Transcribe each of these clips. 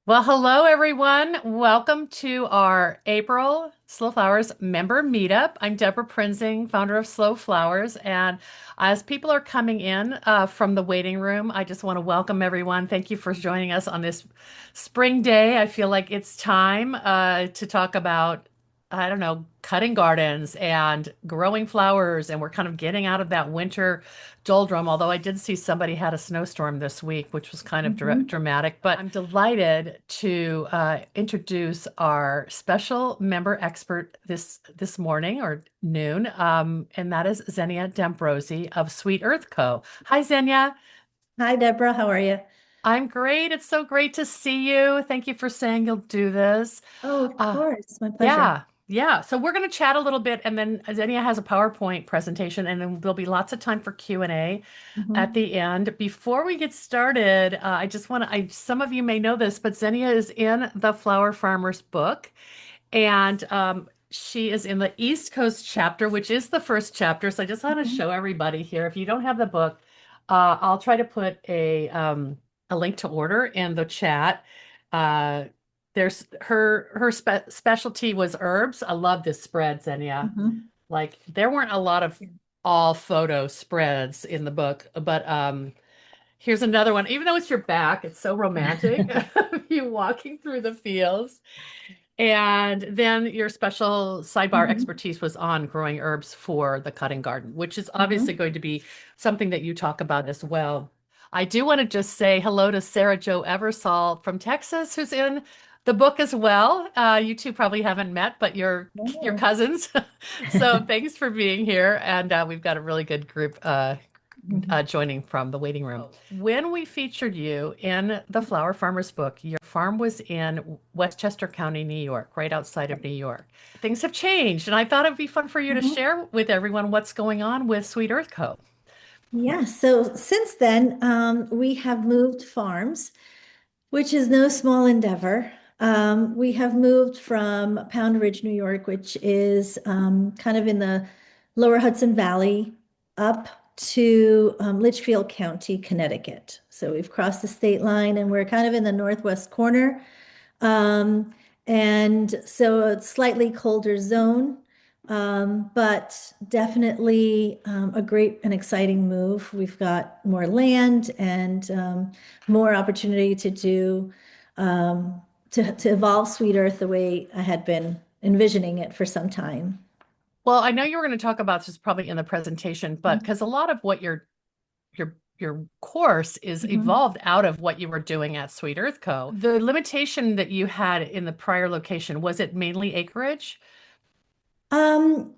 Well, hello everyone. Welcome to our April Slow Flowers member meetup. I'm Deborah Prinzing, founder of Slow Flowers, and as people are coming in from the waiting room, I just want to welcome everyone. Thank you for joining us on this spring day. I feel like it's time to talk about, I don't know, cutting gardens and growing flowers, and we're kind of getting out of that winter doldrum. Although I did see somebody had a snowstorm this week, which was kind of Mhm. dramatic. But I'm delighted to introduce our special member expert this morning or noon, and that is Xenia D'Ambrosi of Sweet Earth Co. Hi, Xenia. Hi, Deborah. How are you? I'm great. It's so great to see you. Thank you for saying you'll do this. Oh, of Uh, course. My pleasure. yeah, yeah. So we're going to chat a little bit, and then Xenia has a PowerPoint presentation, and then there'll be lots of time for Q&A at Mhm. the end. Before we get started, I just want to, some of you may know this, but Xenia is in the Flower Farmers book, and she is in the East Coast chapter, which is the first chapter. So I just want to Mhm. show everybody here. If you don't have the book, I'll try to put a link to order in the chat. Uh, there's her specialty was herbs. I love this spread, Xenia. Mhm. Like there weren't a lot of all photo spreads in the book, but here's another one. Even though it's your back, it's so romantic of you walking through the fields. And then your special sidebar Mhm. expertise was on growing herbs for the cutting garden, which is obviously Mhm. going to be something that you talk about as well. I do want to just say hello to Sarah Jo Eversole from Texas, who's in the book as well. You two probably haven't met, but you're Oh. cousins. So thanks for being here, and we've got a really good group Mhm. joining from the waiting room. When we featured you in the Flower Farmers book, your farm was in Westchester County, New York, right outside of New York. Things have changed, and I thought it'd be fun for you to Mhm. share with everyone what's going on with Sweet Earth Co. Yeah, so since then, we have moved farms, which is no small endeavor. We have moved from Pound Ridge, New York, which is kind of in the lower Hudson Valley, up to Litchfield County, Connecticut. So we've crossed the state line and we're kind of in the northwest corner. Um, and so a slightly colder zone, but definitely a great and exciting move. We've got more land and more opportunity to do um, to evolve Sweet Earth the way I had been envisioning it for some time. Well, I know you were going to talk about this probably in the presentation, but because a lot of what your course is Mhm. evolved out of what you were doing at Sweet Earth Co. The limitation that you had in the prior location, was it mainly acreage? Um,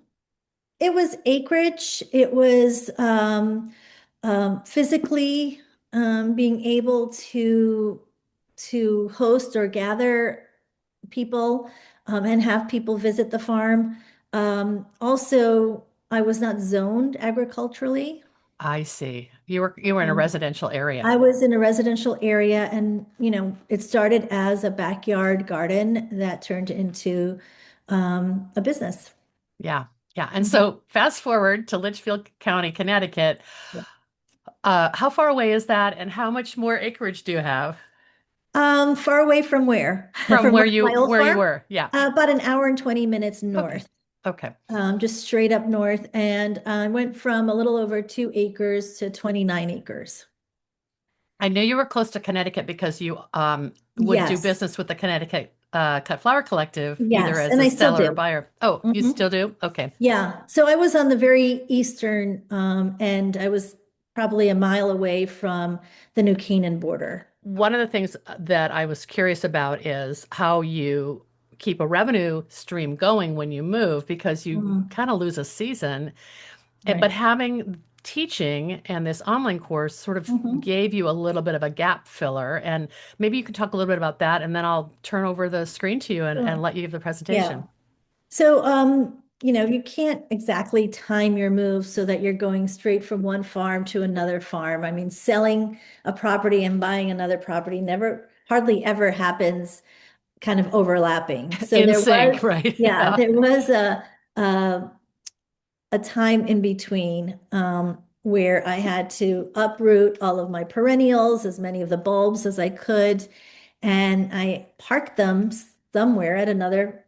it was acreage. It was physically being able to host or gather people and have people visit the farm. Also, I was not zoned agriculturally. I see. You were in a Um, residential area. I was in a residential area, and it started as a backyard garden that turned into a business. Yeah. Yeah. And Mhm. so fast forward to Litchfield County, Connecticut. How far away is that and how much more acreage do you have Far away from where? from From where you my old where you farm? were? Yeah. About an hour and 20 minutes Okay. north, Okay. just straight up north. And I went from a little over 2 acres to 29 acres. I knew you were close to Connecticut because you would do Yes, business with the Connecticut Cut Flower Collective either yes. as And a I still seller or do. buyer. Oh, you Mhm. still do? Okay. Yeah. So I was on the very eastern, and I was probably a mile away from the New Canaan border. One of the things that I was curious about is how you keep a revenue stream going when you move because you Mm, kind of lose a season. But right. having teaching and this online course sort of Mhm. gave you a little bit of a gap filler. And maybe you could talk a little bit about that, and then I'll turn over the screen to you and Sure. let you give the Yeah. presentation. So, you can't exactly time your move so that you're going straight from one farm to another farm. I mean, selling a property and buying another property never, hardly ever happens kind of overlapping. So In there sync, was, right? yeah, Yeah. there was a, a time in between where I had to uproot all of my perennials, as many of the bulbs as I could, and I parked them somewhere at another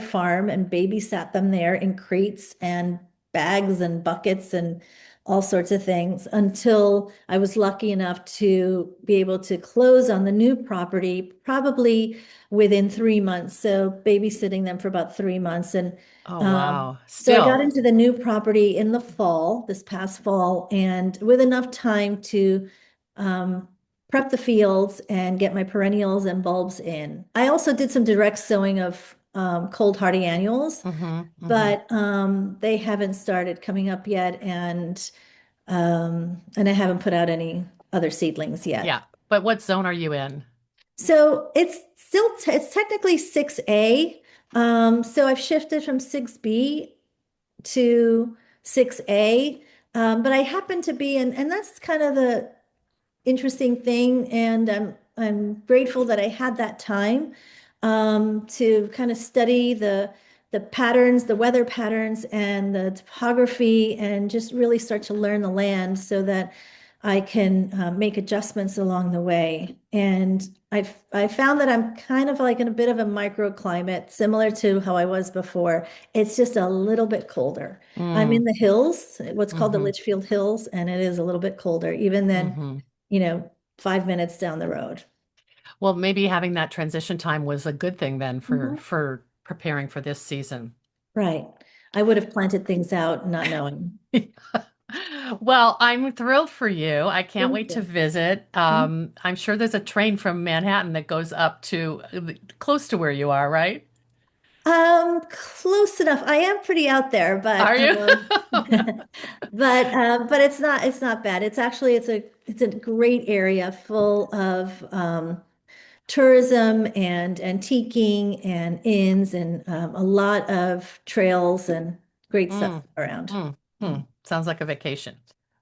farm and babysat them there in crates and bags and buckets and all sorts of things until I was lucky enough to be able to close on the new property probably within 3 months. So babysitting them for about 3 months. And Oh, wow. so I got Still. into the new property in the fall, this past fall, and with enough time to um, prep the fields and get my perennials and bulbs in. I also did some direct sowing of cold hardy annuals, Mm-hmm. Mm-hmm. but they haven't started coming up yet, and I haven't put out any other seedlings yet. Yeah. But what zone are you in? So it's technically 6A. So I've shifted from 6B to 6A. But I happen to be in, and that's kind of the interesting thing. And I'm grateful that I had that time to kind of study the patterns, the weather patterns, and the topography, and just really start to learn the land so that I can make adjustments along the way. And I found that I'm kind of like in a bit of a microclimate, similar to how I was before. It's just a little bit colder. I'm in Mm, the hills, what's called the mm-hmm. Litchfield Hills, and it is a little bit colder, even than, Mm-hmm. you know, 5 minutes down the road. Well, maybe having that transition time was a good thing then for Mhm. for preparing for this season. Right. I would have planted things out not knowing. Well, I'm thrilled for you. I can't Thank wait to you. visit. Mhm. I'm sure there's a train from Manhattan that goes up to close to where you are, right? Close enough. I am pretty out there, Are you? but it's not bad. It's a great area full of tourism and antiquing and inns and a lot of trails and great stuff Mm, around. Sounds like a vacation.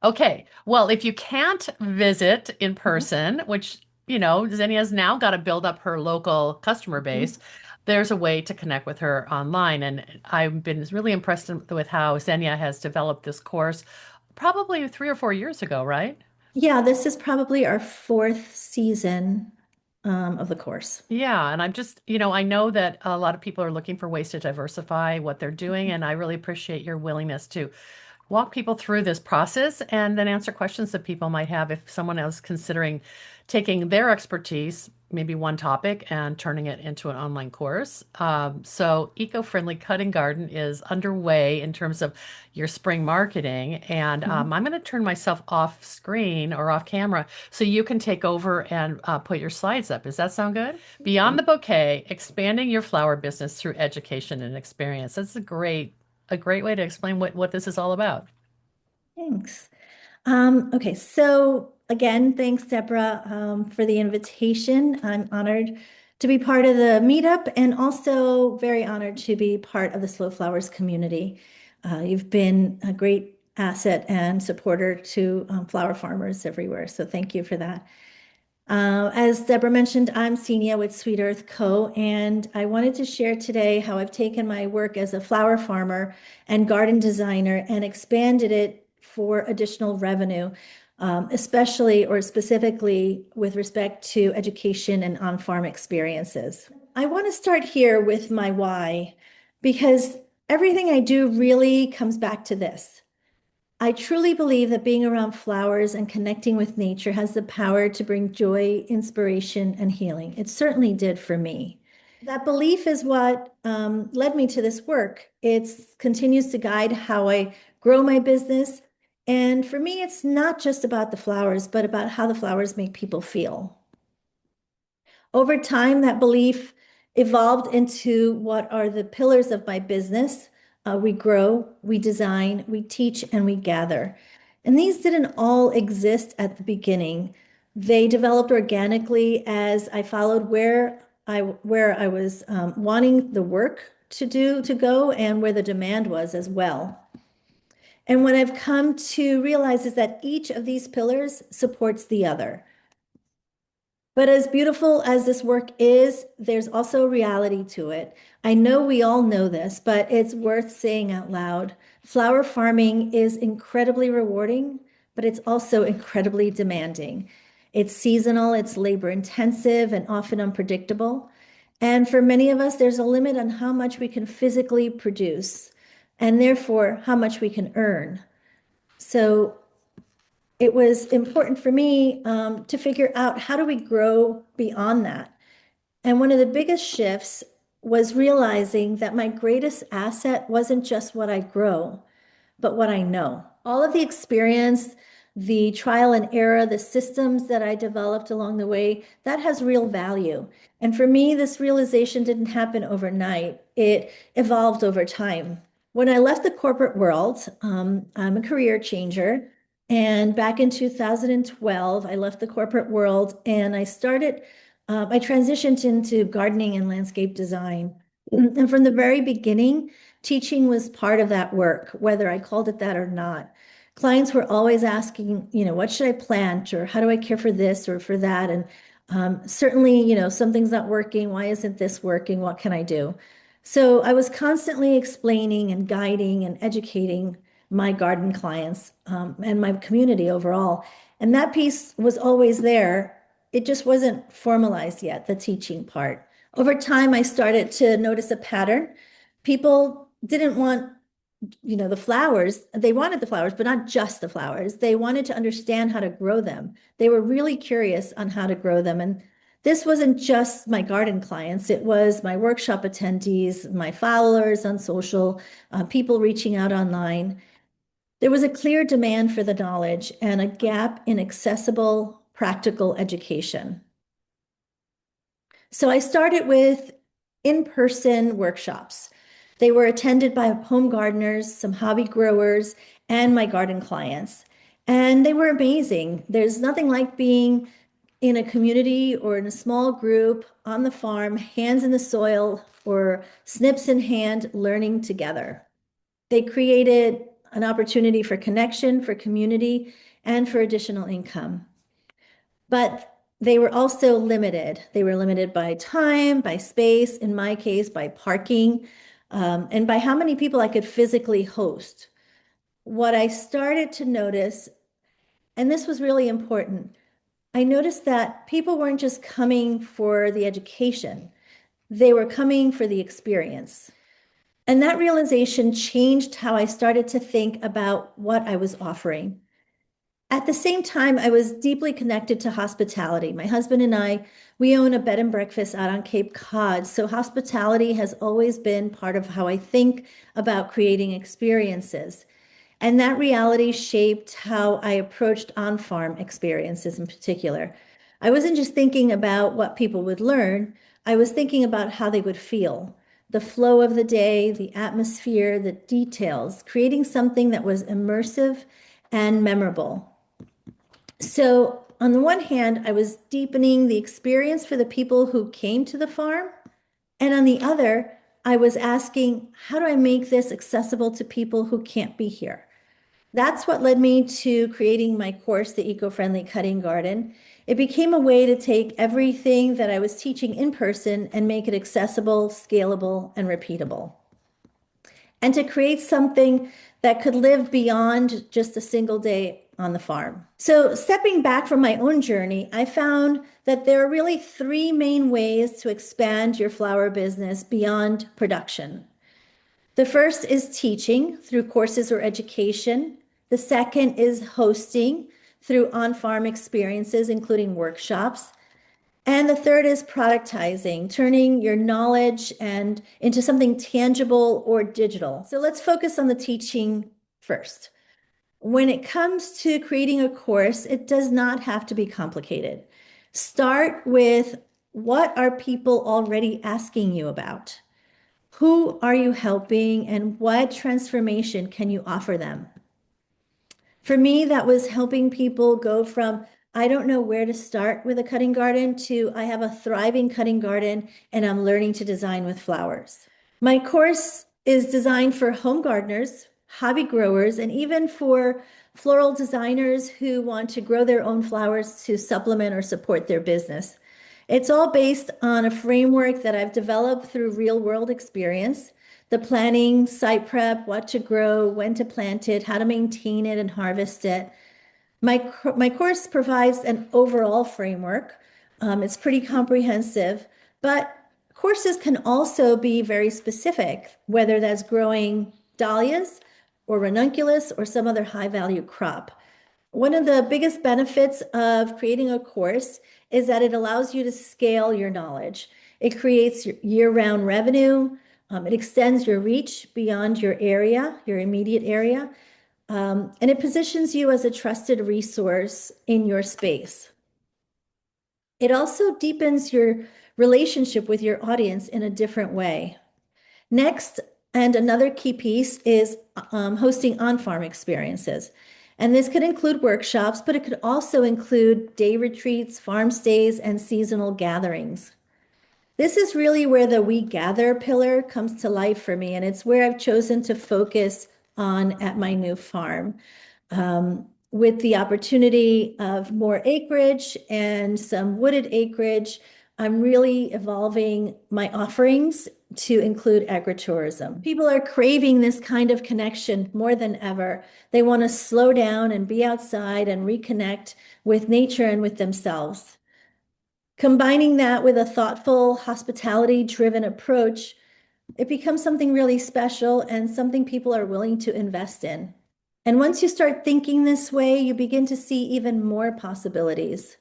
Okay. Well, if you can't visit in Mhm. person, which, Xenia's now got to build up her local customer base, Mhm. there's a way to connect with her online. And I've been really impressed with how Xenia has developed this course probably 3 or 4 years ago, right? Yeah, this is probably our fourth season of the course. Yeah, and I'm just, I know that a lot of people are looking for ways to diversify what they're doing, and I really appreciate your willingness to walk people through this process and then answer questions that people might have if someone else considering taking their expertise, maybe one topic, and turning it into an online course. So, eco-friendly cutting garden is underway in terms of your spring marketing, and Mhm. I'm going to turn myself off screen or off camera so you can take over and put your slides up. Does that sound good? Beyond the bouquet, expanding your flower business through education and experience. That's a great way to explain what this is all about. Thanks. Okay, so again, thanks, Deborah, for the invitation. I'm honored to be part of the meetup and also very honored to be part of the Slow Flowers community. You've been a great asset and supporter to flower farmers everywhere, so thank you for that. As Deborah mentioned, I'm Xenia with Sweet Earth Co., and I wanted to share today how I've taken my work as a flower farmer and garden designer and expanded it for additional revenue, especially or specifically with respect to education and on-farm experiences. I want to start here with my why, because everything I do really comes back to this. I truly believe that being around flowers and connecting with nature has the power to bring joy, inspiration, and healing. It certainly did for me. That belief is what led me to this work. It continues to guide how I grow my business. And for me, it's not just about the flowers, but about how the flowers make people feel. Over time, that belief evolved into what are the pillars of my business. We grow, we design, we teach, and we gather. And these didn't all exist at the beginning. They developed organically as I followed where I was wanting the work to go and where the demand was as well. And what I've come to realize is that each of these pillars supports the other. But as beautiful as this work is, there's also reality to it. I know we all know this, but it's worth saying out loud. Flower farming is incredibly rewarding, but it's also incredibly demanding. It's seasonal, it's labor intensive, and often unpredictable. And for many of us, there's a limit on how much we can physically produce and therefore how much we can earn. So it was important for me to figure out how do we grow beyond that. And one of the biggest shifts was realizing that my greatest asset wasn't just what I grow, but what I know. All of the experience, the trial and error, the systems that I developed along the way, that has real value. And for me, this realization didn't happen overnight. It evolved over time. When I left the corporate world, I'm a career changer. And back in 2012, I left the corporate world and I transitioned into gardening and landscape design. And from the very beginning, teaching was part of that work, whether I called it that or not. Clients were always asking, what should I plant or how do I care for this or for that? And certainly, something's not working. Why isn't this working? What can I do? So I was constantly explaining and guiding and educating my garden clients and my community overall. And that piece was always there. It just wasn't formalized yet, the teaching part. Over time, I started to notice a pattern. People didn't want, the flowers. They wanted the flowers, but not just the flowers. They wanted to understand how to grow them. They were really curious on how to grow them. And this wasn't just my garden clients. It was my workshop attendees, my followers on social, people reaching out online. There was a clear demand for the knowledge and a gap in accessible, practical education. So I started with in-person workshops. They were attended by home gardeners, some hobby growers, and my garden clients. And they were amazing. There's nothing like being in a community or in a small group on the farm, hands in the soil or snips in hand, learning together. They created an opportunity for connection, for community, and for additional income. But they were also limited. They were limited by time, by space, in my case, by parking, and by how many people I could physically host. What I started to notice, and this was really important, I noticed that people weren't just coming for the education, they were coming for the experience. And that realization changed how I started to think about what I was offering. At the same time, I was deeply connected to hospitality. My husband and I, we own a bed and breakfast out on Cape Cod. So hospitality has always been part of how I think about creating experiences. And that reality shaped how I approached on-farm experiences in particular. I wasn't just thinking about what people would learn, I was thinking about how they would feel, the flow of the day, the atmosphere, the details, creating something that was immersive and memorable. So, on the one hand, I was deepening the experience for the people who came to the farm. And on the other, I was asking, how do I make this accessible to people who can't be here? That's what led me to creating my course, The Eco-Friendly Cutting Garden. It became a way to take everything that I was teaching in person and make it accessible, scalable, and repeatable, and to create something that could live beyond just a single day on the farm. So, stepping back from my own journey, I found that there are really three main ways to expand your flower business beyond production. The first is teaching through courses or education. The second is hosting through on-farm experiences, including workshops. And the third is productizing, turning your knowledge and into something tangible or digital. So let's focus on the teaching first. When it comes to creating a course, it does not have to be complicated. Start with, what are people already asking you about? Who are you helping and what transformation can you offer them? For me, that was helping people go from, I don't know where to start with a cutting garden, to I have a thriving cutting garden and I'm learning to design with flowers. My course is designed for home gardeners, hobby growers, and even for floral designers who want to grow their own flowers to supplement or support their business. It's all based on a framework that I've developed through real world experience, the planning, site prep, what to grow, when to plant it, how to maintain it and harvest it. My course provides an overall framework. It's pretty comprehensive, but courses can also be very specific, whether that's growing dahlias or ranunculus or some other high value crop. One of the biggest benefits of creating a course is that it allows you to scale your knowledge. It creates year-round revenue. It extends your reach beyond your area, your immediate area, and it positions you as a trusted resource in your space. It also deepens your relationship with your audience in a different way. Next, and another key piece is hosting on-farm experiences. And this could include workshops, but it could also include day retreats, farm stays, and seasonal gatherings. This is really where the We Gather pillar comes to life for me, and it's where I've chosen to focus on at my new farm. With the opportunity of more acreage and some wooded acreage, I'm really evolving my offerings to include agritourism. People are craving this kind of connection more than ever. They want to slow down and be outside and reconnect with nature and with themselves. Combining that with a thoughtful, hospitality-driven approach, it becomes something really special and something people are willing to invest in. And once you start thinking this way, you begin to see even more possibilities.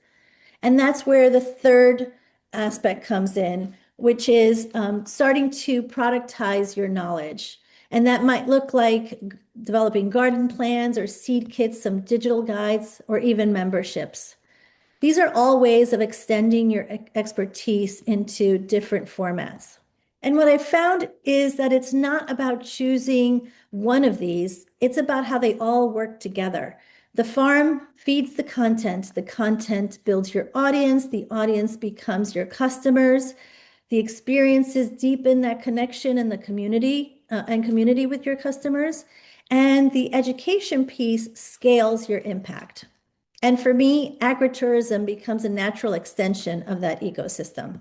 And that's where the third aspect comes in, which is starting to productize your knowledge. And that might look like developing garden plans or seed kits, some digital guides, or even memberships. These are all ways of extending your expertise into different formats. And what I found is that it's not about choosing one of these, it's about how they all work together. The farm feeds the content builds your audience, the audience becomes your customers, the experiences deepen that connection in the community and community with your customers, and the education piece scales your impact. And for me, agritourism becomes a natural extension of that ecosystem.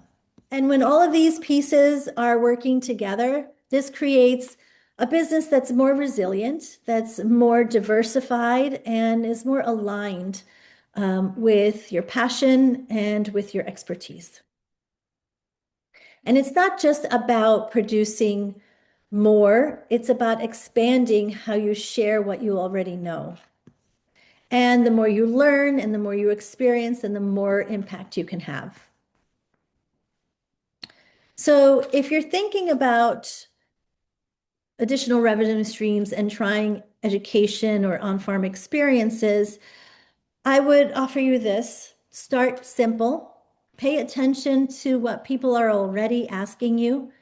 And when all of these pieces are working together, this creates a business that's more resilient, that's more diversified, and is more aligned with your passion and with your expertise. And it's not just about producing more, it's about expanding how you share what you already know. And the more you learn and the more you experience, and the more impact you can have. So if you're thinking about additional revenue streams and trying education or on-farm experiences, I would offer you this. Start simple. Pay attention to what people are already asking you.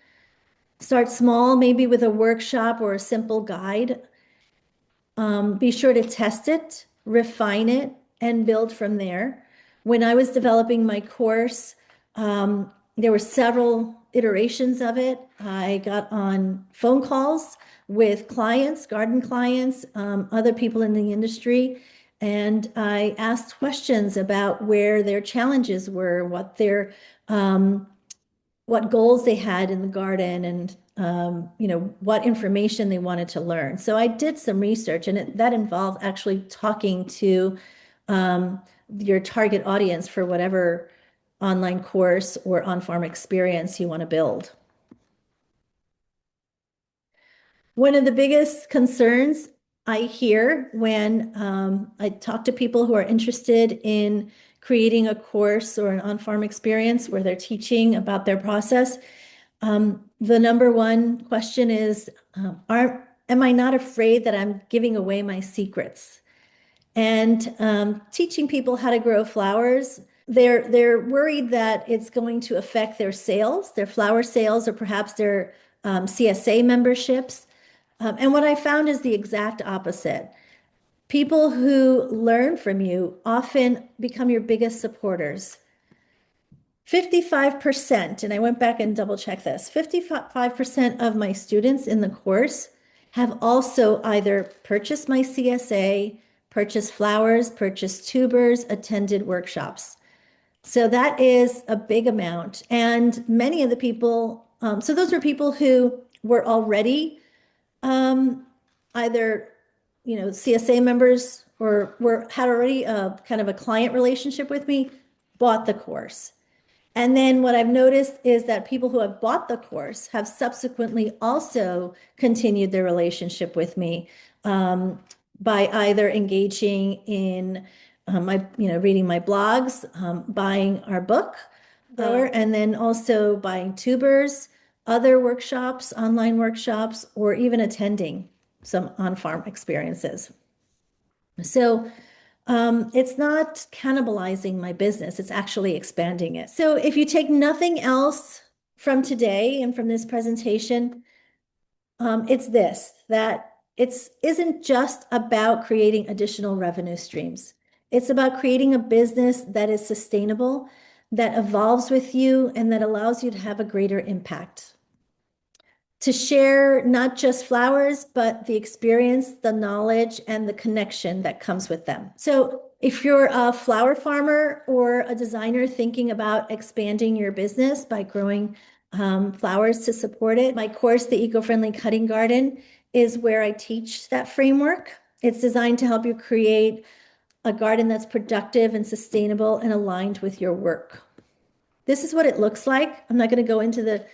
Start small, maybe with a workshop or a simple guide. Be sure to test it, refine it, and build from there. When I was developing my course, there were several iterations of it. I got on phone calls with clients, garden clients, other people in the industry, and I asked questions about where their challenges were, what goals they had in the garden, and what information they wanted to learn. So I did some research, and that involved actually talking to your target audience for whatever online course or on-farm experience you want to build. One of the biggest concerns I hear when I talk to people who are interested in creating a course or an on-farm experience where they're teaching about their process, the number one question is, am I not afraid that I'm giving away my secrets? And teaching people how to grow flowers, they're worried that it's going to affect their sales, their flower sales, or perhaps their CSA memberships. And what I found is the exact opposite. People who learn from you often become your biggest supporters. 55%, and I went back and double checked this, 55% of my students in the course have also either purchased my CSA, purchased flowers, purchased tubers, attended workshops. So that is a big amount. And many of the people, so those are people who were already either CSA members or had already a kind of a client relationship with me bought the course. And then what I've noticed is that people who have bought the course have subsequently also continued their relationship with me by either engaging in reading my blogs, buying our book, and then also buying tubers, other workshops, online workshops, or even attending some on-farm experiences. So it's not cannibalizing my business, it's actually expanding it. So if you take nothing else from today and from this presentation, it's this, that it's isn't just about creating additional revenue streams. It's about creating a business that is sustainable, that evolves with you, and that allows you to have a greater impact, to share not just flowers, but the experience, the knowledge, and the connection that comes with them. So if you're a flower farmer or a designer thinking about expanding your business by growing flowers to support it, my course, the Eco-Friendly Cutting Garden, is where I teach that framework. It's designed to help you create a garden that's productive and sustainable and aligned with your work. This is what it looks like. I'm not going to go into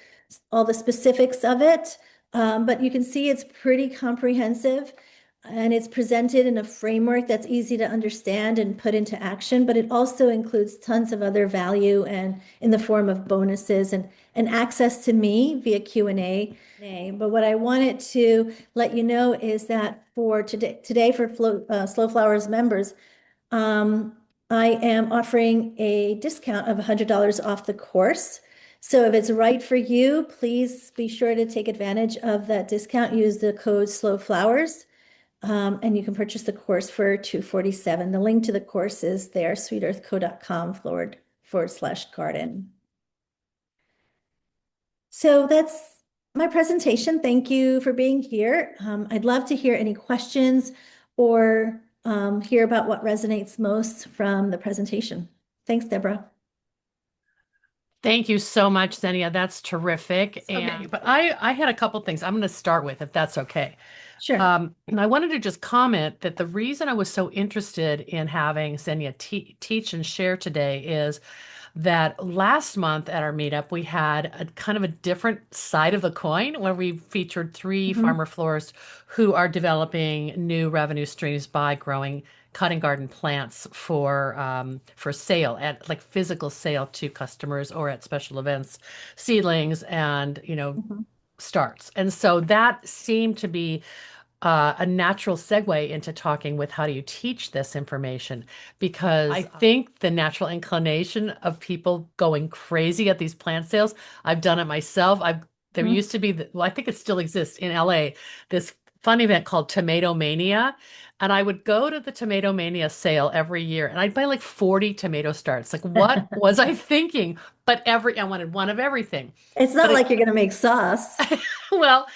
all the specifics of it, but you can see it's pretty comprehensive and it's presented in a framework that's easy to understand and put into action, but it also includes tons of other value and in the form of bonuses and access to me via Q&A. But what I wanted to let you know is that for today for Slow Flowers members, I am offering a discount of $100 off the course. So if it's right for you, please be sure to take advantage of that discount. Use the code SLOWFLOWERS, and you can purchase the course for $247. The link to the course is there, sweetearthco.com/garden. So that's my presentation. Thank you for being here. I'd love to hear any questions or hear about what resonates most from the presentation. Thanks, Deborah. Thank you so much, Xenia. That's terrific. Okay. But I had a couple things I'm going to start with, if that's okay. Sure. And I wanted to just comment that the reason I was so interested in having Xenia teach and share today is that last month at our meetup, we had a kind of a different side of the coin where we featured three Mhm. farmer florists who are developing new revenue streams by growing cutting garden plants for sale at like physical sale to customers or at special events, seedlings and Mhm. starts. And so that seemed to be a natural segue into talking with how do you teach this information? Because I think the natural inclination of people going crazy at these plant sales, I've done it myself. There Mhm. used to be, well, I think it still exists in LA, this fun event called Tomato Mania. And I would go to the Tomato Mania sale every year and I'd buy like 40 tomato starts. Like, what was I thinking? But I wanted one of everything. It's But not like you're going to make sauce. well,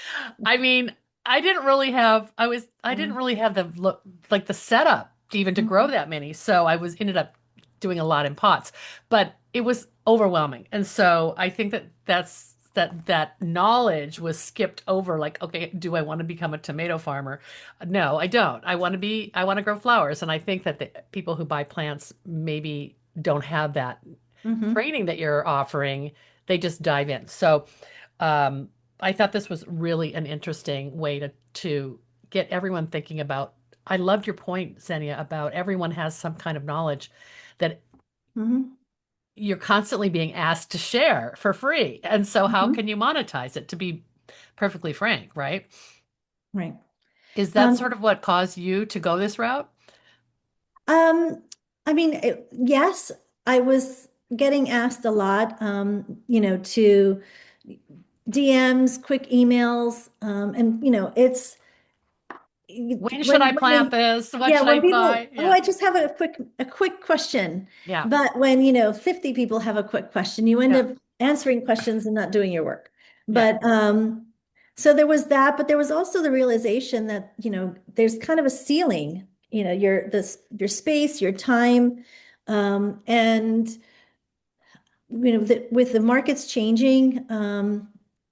I mean, I didn't Mhm. really have the look like the setup to even to grow Mhm. that many. So I was ended up doing a lot in pots, but it was overwhelming. And so I think that knowledge was skipped over like, okay, do I want to become a tomato farmer? No, I don't. I want to grow flowers. And I think that the people who buy plants maybe don't have that Mhm. training that you're offering. They just dive in. So um, I thought this was really an interesting way to get everyone thinking about. I loved your point, Xenia, about everyone has some kind of knowledge that Mhm. you're constantly being asked to share for free. And so how Mhm. can you monetize it, to be perfectly frank, right? Right. Is that Um, sort of what caused you to go this route? um, I mean, yes, I was getting asked a lot, to DMs, quick emails, and it's When should I when plant they, this? What yeah, should when I people, buy? oh, Yeah. I just have a quick question. Yeah. But when, 50 people have a quick question, you end Yeah. up answering questions and not doing your work. Yeah. But so there was that, but there was also the realization that, there's kind of a ceiling, your space, your time, and with the markets changing,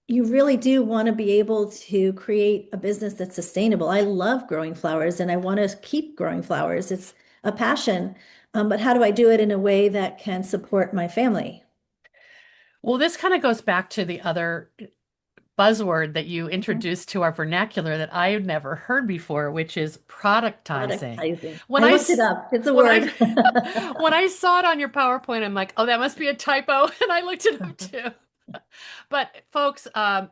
you really do want to be able to create a business that's sustainable. I love growing flowers and I want to keep growing flowers. It's a passion. But how do I do it in a way that can support my family? Well, this kind of goes back to the other buzzword that you Mhm. introduced to our vernacular that I had never heard before, which is productizing. Productizing. When I I looked it s- up. It's a when word. I when I saw it on your PowerPoint, I'm like, oh, that must be a typo, and I looked it up too. But folks,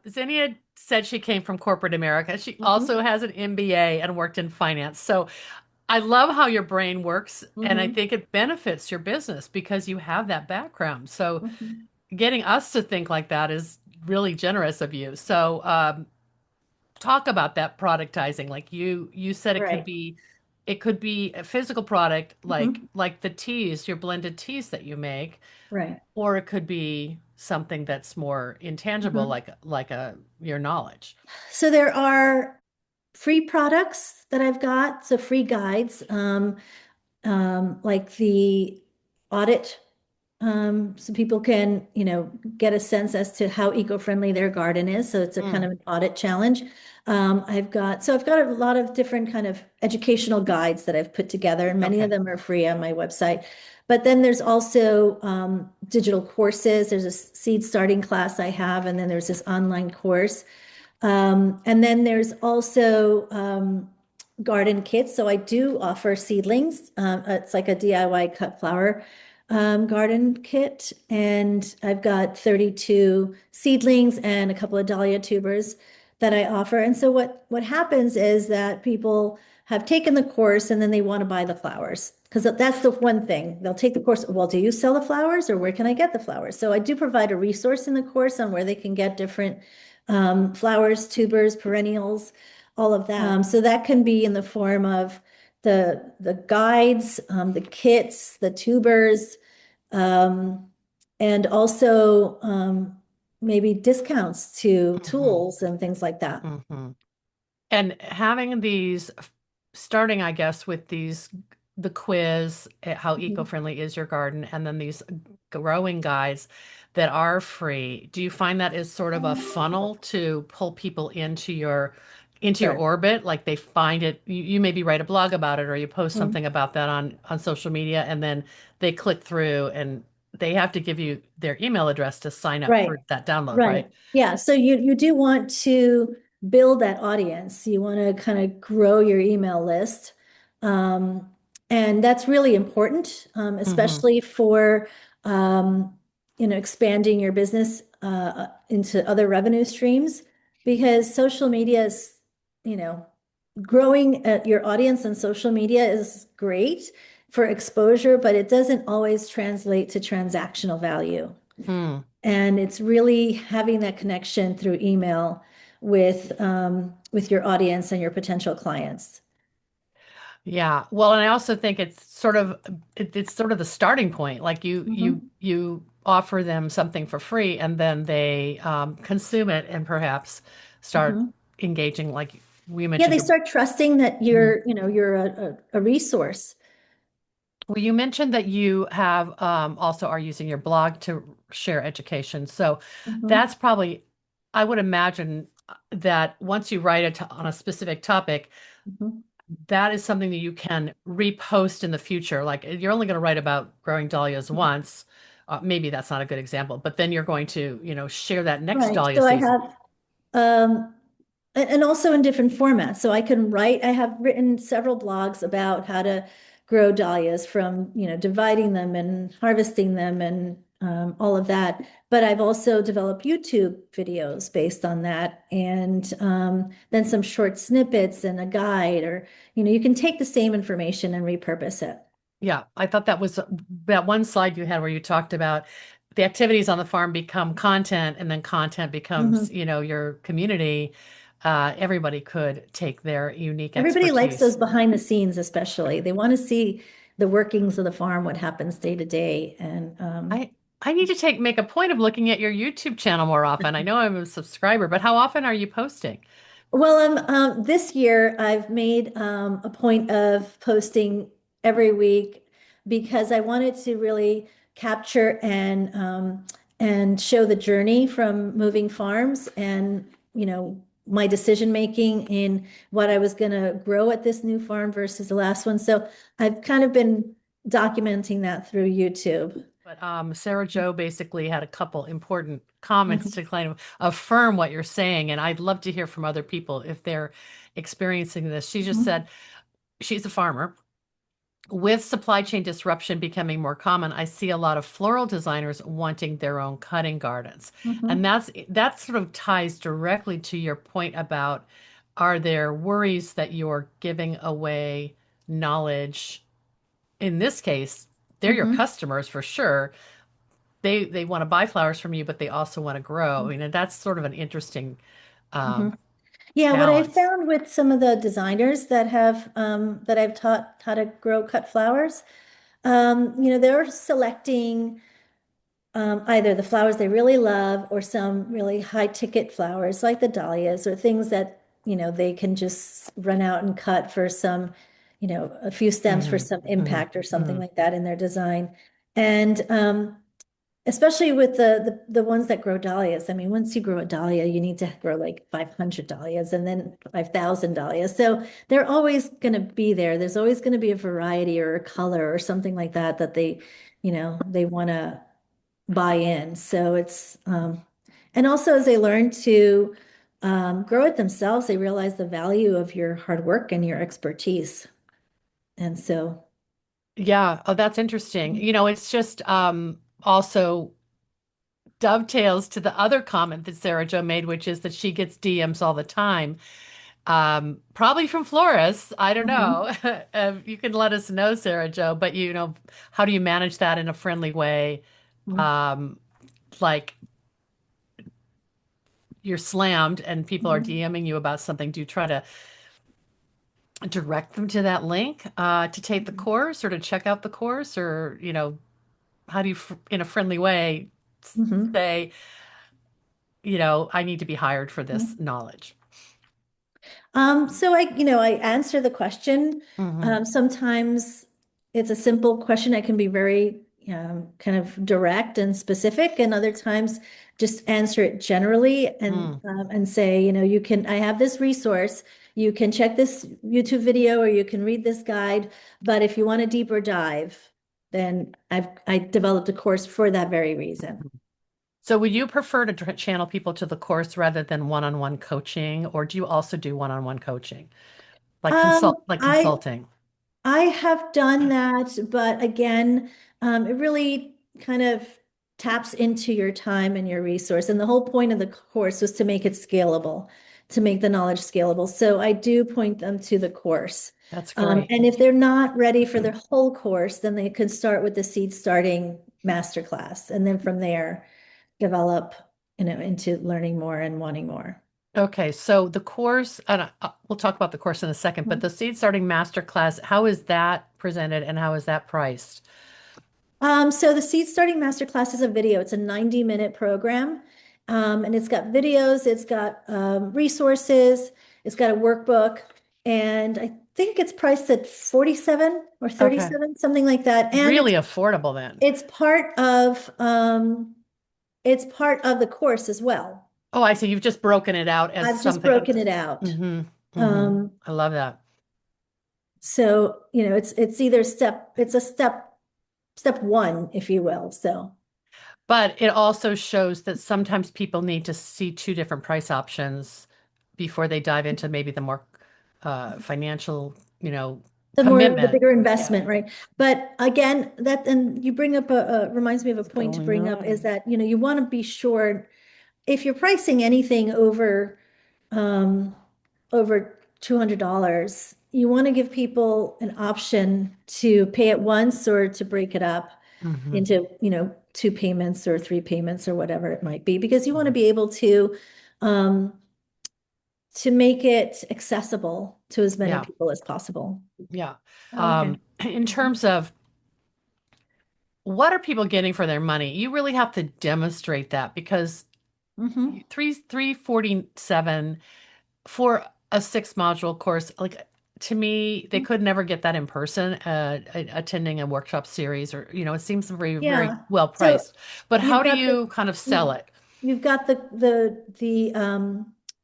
Xenia said she came from corporate America. She Mhm, also has an MBA and worked in finance. So I love how your brain works, and I mhm, think it benefits your business because you have that background. So mhm. getting us to think like that is really generous of you. So talk about that productizing. Like you said Right. it could be a physical product Mhm, like the teas, your blended teas that you make, right. or it could be something that's more intangible Mhm. like a your knowledge. So there are free products that I've got, so free guides, like the audit, so people can, get a sense as to how eco-friendly their garden is. So it's a kind Mm, of an audit challenge. So I've got a lot of different kind of educational guides that I've put together, and many of okay. them are free on my website. But then there's also digital courses. There's a seed starting class I have, and then there's this online course. And then there's also garden kits. So I do offer seedlings. It's like a DIY cut flower garden kit. And I've got 32 seedlings and a couple of dahlia tubers that I offer. And so what happens is that people have taken the course and then they want to buy the flowers. Because that's the one thing. They'll take the course. Well, do you sell the flowers or where can I get the flowers? So I do provide a resource in the course on where they can get different flowers, tubers, perennials, all of that. So that can be in the form of the guides, the kits, the tubers, um, and also maybe discounts to Hmm. tools and things like that. Hmm. And having these, starting, I guess, with the quiz, how Mhm. eco-friendly is your garden, and then these growing guides that are free. Do you find that is sort of a funnel to pull people into your Sure. orbit? Like they find it, you maybe write a blog about it or you post Mhm. something about that on social media, and then they click through and they have to give you their email address to sign up Right. for that download, Right. right? Yeah. So you do want to build that audience. You want to kind of grow your email list. Um, and that's really important, Hmm. especially for expanding your business into other revenue streams because social media is, you know, growing your audience on social media is great for exposure, but it doesn't always translate to transactional value. Hmm. And it's really having that connection through email with your audience and your potential clients. Yeah. Well, and I also think it's sort of the starting point. Like Mhm. you offer them something for free and then they consume it and perhaps start Mhm. engaging like we Yeah, mentioned they your start trusting that Mhm. you're a resource. Well, you mentioned that you have also are using your blog to share education. So Mhm. that's probably, I would imagine that once you write it on a specific topic, Mhm. that is something that you can repost in the future. Like you're only going to write about growing dahlias once. Maybe that's not a good example, but then you're going to, share that next Right. dahlia So I season. have and also in different formats. So I have written several blogs about how to grow dahlias from, dividing them and harvesting them and all of that. But I've also developed YouTube videos based on that and then some short snippets and a guide or, you can take the same information and repurpose it. Yeah, I thought that was that one slide you had where you talked about the activities on the farm become content and then content becomes, Mhm. your community. Everybody could take their unique Everybody likes those expertise. behind the scenes, especially. They want to see the workings of the farm, what happens day to day. And I I need to make a point of looking at your YouTube channel more often. I know I'm a subscriber, but how often are you posting? This year I've made a point of posting every week because I wanted to really capture and show the journey from moving farms and, my decision making in what I was going to grow at this new farm versus the last one. So I've kind of been documenting that through YouTube. But Sarah Jo basically had a couple important comments Mhm, to kind of affirm what you're saying, and I'd love to hear from other people if they're experiencing this. She just mhm, said she's a farmer. With supply chain disruption becoming more common, I see a lot of floral designers wanting their own cutting gardens. And mhm, that sort of ties directly to your point about, are there worries that you're giving away knowledge? In this case, they're your mhm, customers for sure. They want to buy flowers from you, but they also want to grow. I mean, and that's sort of an interesting um, mhm. Yeah, what I balance. found with some of the designers that I've taught how to grow cut flowers, they're selecting either the flowers they really love or some really high ticket flowers like the dahlias or things that, they can just run out and cut for some, a few stems for Hmm. some Hmm. impact or something Hmm. like that in their design. And especially with the ones that grow dahlias. I mean, once you grow a dahlia, you need to grow like 500 dahlias and then 5,000 dahlias. So they're always going to be there. There's always going to be a variety or a color or something like that that they want to buy in. So and also as they learn to grow it themselves, they realize the value of your hard work and your expertise. And so, Yeah, oh, that's interesting. It's just also dovetails to the other comment that Sarah Jo made, which is that she gets DMs all the time, probably from florists. I don't mhm, know. You can let us know, Sarah Jo, but how do you manage that in a friendly way? mhm, Um, like you're slammed and people are mhm, DMing you about something. Do you try to direct them to that link to take the mhm, course or to check out the course? Or, how do you, in a friendly way, mhm, say, I need to be hired for this mhm. knowledge? So I answer the question. Hmm. Sometimes it's a simple question. I can be very kind of direct and specific, and other times just answer it generally and say, I have this resource. You can check this YouTube video or you can read this guide. But if you want a deeper dive, then I developed a course for that very reason. So would you prefer to channel people to the course rather than one-on-one coaching, or do you also do one-on-one coaching, like Um, I consulting? I have done that, but again, it really kind of taps into your time and your resource. And the whole point of the course was to make it scalable, to make the knowledge scalable. So I do point them to the course. That's great. And if they're not ready for the whole course, then they can start with the seed starting masterclass, and then from there develop, into learning more and wanting more. Okay, so the course, and we'll talk about the course in a second, but the seed starting masterclass, how is that presented and how is that priced? So the Seed Starting Masterclass is a video. It's a 90-minute program. And it's got videos, it's got resources, it's got a workbook, and I think it's priced at 47 or Okay, 37, something like that. And really affordable then. it's part of the course as well. Oh, I see. You've just broken it out as I've just something. broken it out. Mm-hmm. Mm-hmm. Um, I love that. so it's either it's a step one, if you will. So. But it also shows that sometimes people need to see two different price options before they dive into maybe the more financial, The commitment. bigger Yeah. investment, right? But again, and you bring up reminds me of a What's point to going bring up is on? that, you want to be sure if you're pricing anything um, over $200, you want to give people an option to pay it once or to break it up Hmm. into, two payments or three payments or whatever it might be, because you want to Hmm. be able um, to make it accessible to as many Yeah. people as possible. Yeah. Okay. In terms of what are people getting for their money, you really have to demonstrate that because Mm-hmm. 347 for a 6 module course, like to me, they could never get that in person, attending a workshop series or, it seems very, very Yeah. well So priced. But how you've do got the you kind of you've, sell it? you've got the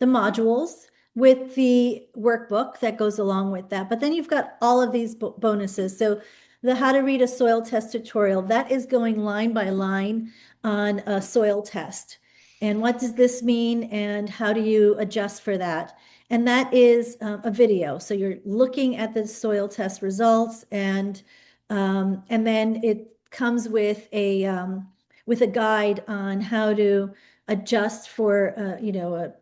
modules with the workbook that goes along with that. But then you've got all of these bonuses. So the how to read a soil test tutorial, that is going line by line on a soil test. And what does this mean and how do you adjust for that? And that is a video. So you're looking at the soil test results and then it comes with a guide on how to adjust for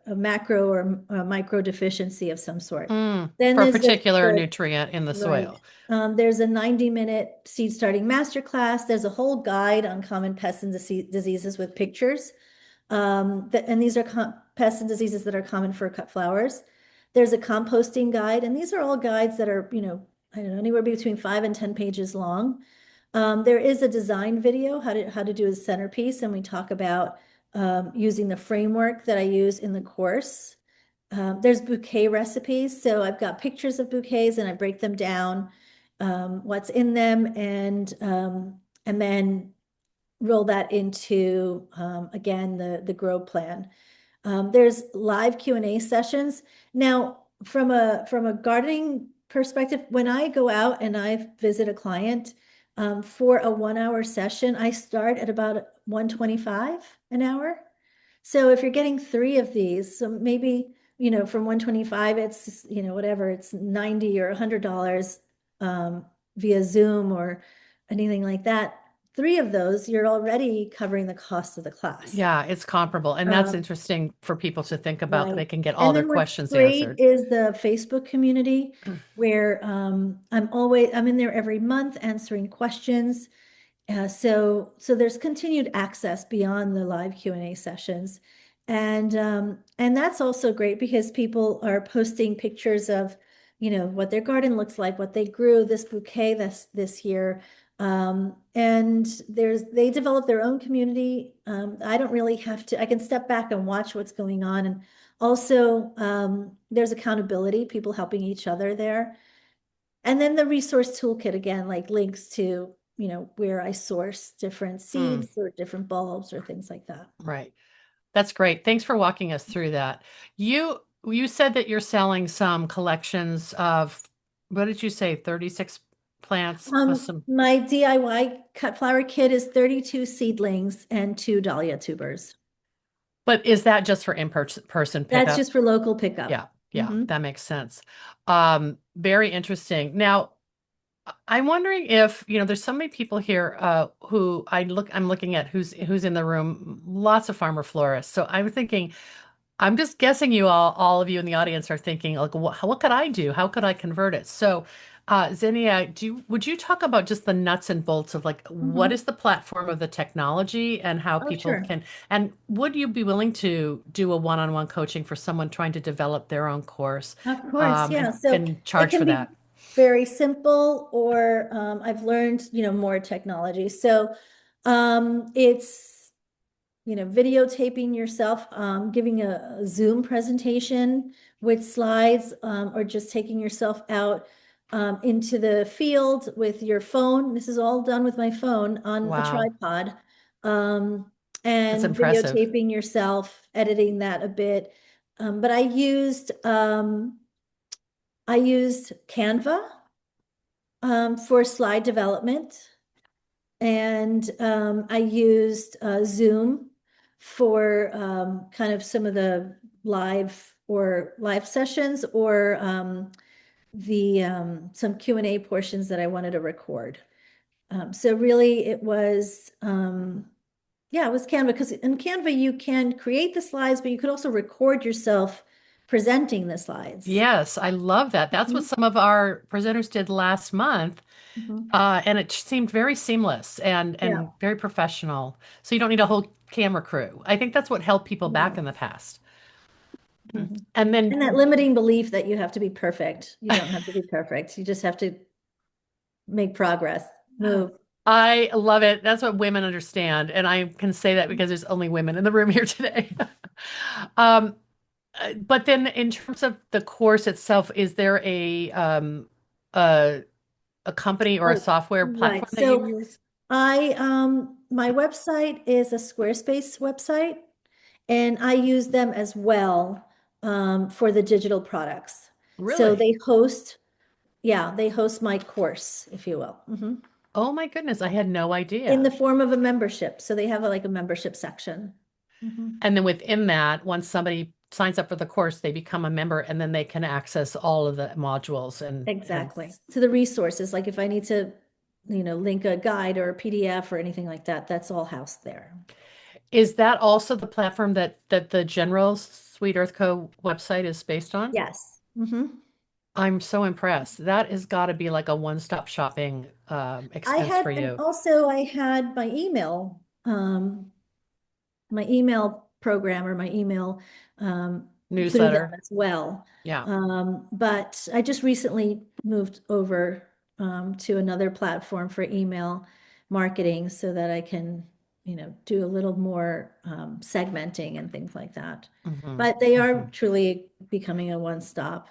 a macro or a micro deficiency of some sort. Then For a there's particular nutrient in the right. soil. There's a 90-minute seed starting masterclass. There's a whole guide on common pests and diseases with pictures. And these are pests and diseases that are common for cut flowers. There's a composting guide, and these are all guides that are, I don't know, anywhere between 5 and 10 pages long. There is a design video, how to do a centerpiece, and we talk about using the framework that I use in the course. There's bouquet recipes, so I've got pictures of bouquets and I break them down, what's in them, and then roll that into again the grow plan. There's live Q&A sessions. Now, from a gardening perspective, when I go out and I visit a client for a 1 hour session, I start at about 125 an hour. So if you're getting three of these, so maybe, from 125, it's, whatever, it's 90 or $100 via Zoom or anything like that. Three of those, you're already covering the cost of the class. Yeah, it's comparable. And that's Um, interesting for people to think about that Right. they can get all And their then what's questions great answered. is the Facebook community where I'm in there every month answering questions. So there's continued access beyond the live Q&A sessions. And that's also great because people are posting pictures of, what their garden looks like, what they grew, this bouquet this year. And they develop their own community. I don't really have to, I can step back and watch what's going on. And also, there's accountability, people helping each other there. And then the resource toolkit again, like links to, where I source different Mm, seeds or different bulbs or things like that. right. That's great. Thanks for walking us through that. You said that you're selling some collections of, what did you say, 36 plants plus some, My DIY cut flower kit is 32 seedlings and 2 dahlia tubers. but is that just for in-person That's pickup? just for local pickup. Yeah, yeah, Hmm. that makes sense. Very interesting. Now, I'm wondering if, there's so many people here who I'm looking at who's in the room, lots of farmer florists. So I'm thinking, I'm just guessing all of you in the audience are thinking, like, what could I do? How could I convert it? So, Xenia, would you talk about just the nuts and bolts of like what Hmm. is the platform of the technology and how Oh, people sure. can, and would you be willing to do a one-on-one coaching for someone trying to develop their own course, Of course, yeah. So and it charge can for be that? very simple, or I've learned, more technology. So it's videotaping yourself, giving a Zoom presentation with slides, or just taking yourself out into the field with your phone. This is all done with my phone on a Wow, tripod, um, that's and impressive. videotaping yourself, editing that a bit. But I used Canva for slide development. And I used Zoom for kind of some of the live sessions, or the some Q&A portions that I wanted to record. So really it was, yeah, it was Canva, because in Canva you can create the slides, but you could also record yourself presenting the slides. Yes, I love that. That's what Mhm. some of our presenters did last month. Mhm. And it seemed very seamless and Yeah. very professional. So you don't need a whole camera crew. I think that's what held people back No. in the past. Mhm. And And that then limiting belief that you have to be perfect. You don't have to be perfect. You just have to make progress, move. I love it. That's what women understand. And I can say that because there's only women in the room here today. Um, But then in terms of the course itself, is there a a company or a Oh, software right. platform that you So use? my website is a Squarespace website, and I use them as well for the digital products. So Really? they host my course, if you will, Oh my goodness, I had no in the idea. form of a membership. So they have like a membership section. Mhm. And then within that, once somebody signs up for the course, they become a member and then they can access all of the modules and Exactly. To the resources, like if I need to, link a guide or a PDF or anything like that, that's all housed there. is that also the platform that the general Sweet Earth Co. website is based on? Yes. I'm so impressed. That has got to be like a one-stop shopping expense for And you. also I had my email program or my email through them Newsletter. as well. Yeah. But I just recently moved over to another platform for email marketing so that I can, do a little more segmenting and things like that. hmm But they are hmm truly becoming a one-stop.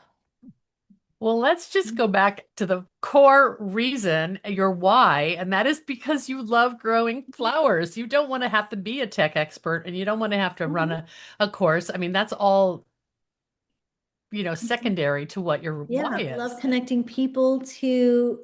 Well, let's just go back to the core reason, your why, and that is because you love growing flowers. You don't want to have to be a tech expert and you don't want to have to run Mhm. a course. I mean, that's all, Mhm. secondary to what your why Yeah, I love is. connecting people to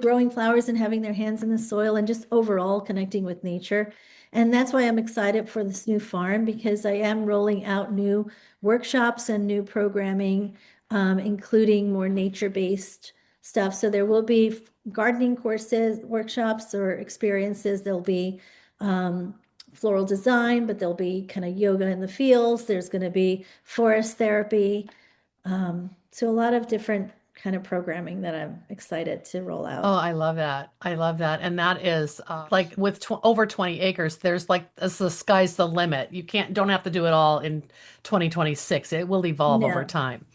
growing flowers and having their hands in the soil and just overall connecting with nature. And that's why I'm excited for this new farm because I am rolling out new workshops and new programming, including more nature-based stuff. So there will be gardening courses, workshops, or experiences. There'll be floral design, but there'll be kind of yoga in the fields. There's going to be forest therapy. So a lot of different kind of programming that I'm excited to roll Oh, out. I love that. I love that. And that is like with tw over 20 acres, there's like the sky's the limit. You don't have to do it all in 2026. It will evolve over No, time.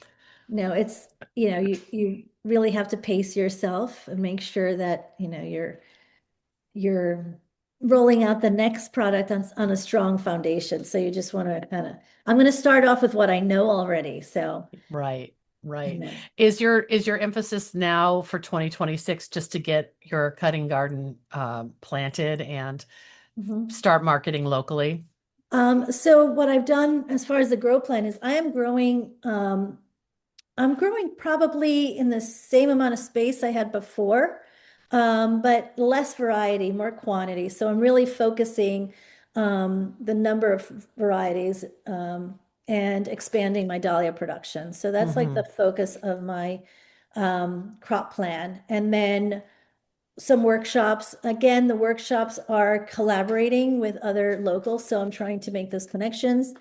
no, it's, you really have to pace yourself and make sure that, you're rolling out the next product on a strong foundation. So you just want to I'm going to start off with what I know already. So, Right, and right. then, Is your emphasis now for 2026 just to get your cutting garden planted and Mhm. start marketing locally? So what I've done as far as the grow plan is I'm growing probably in the same amount of space I had before, but less variety, more quantity. So I'm really focusing the number of varieties and expanding my dahlia production. So that's like hmm the focus of my crop plan. And then some workshops. Again, the workshops are collaborating with other locals, so I'm trying to make those connections.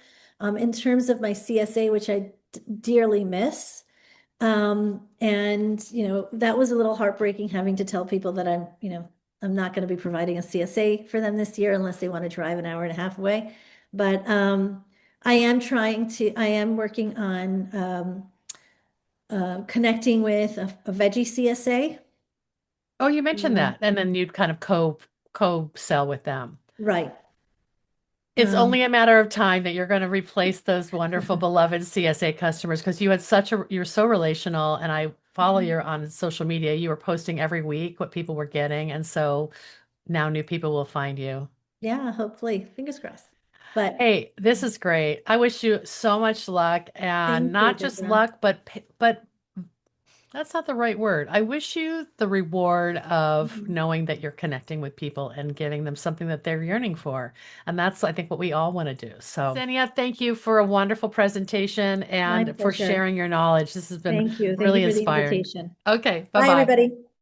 In terms of my CSA, which I dearly miss. And that was a little heartbreaking having to tell people that I'm not going to be providing a CSA for them this year unless they want to drive an hour and a half away. But I am working on connecting with a veggie CSA. Oh, you mentioned Um, that, and then you'd kind of co-sell with them. right. It's Um, only a matter of time that you're going to replace those wonderful, beloved CSA customers because you're so relational, and I follow you on social media. You were posting every week what people were getting, and so now new people will find you. yeah, hopefully, fingers crossed. But Hey, this is great. I wish you so much luck, and thank you, not just Deborah. luck, but that's not the right word. I wish you the reward of Mhm. knowing that you're connecting with people and giving them something that they're yearning for. And that's, I think, what we all want to do. So, Xenia, thank you for a wonderful presentation My and for pleasure. sharing your knowledge. This has been Thank you. Thank you really for the inspiring. invitation. Okay, Bye, bye-bye. everybody.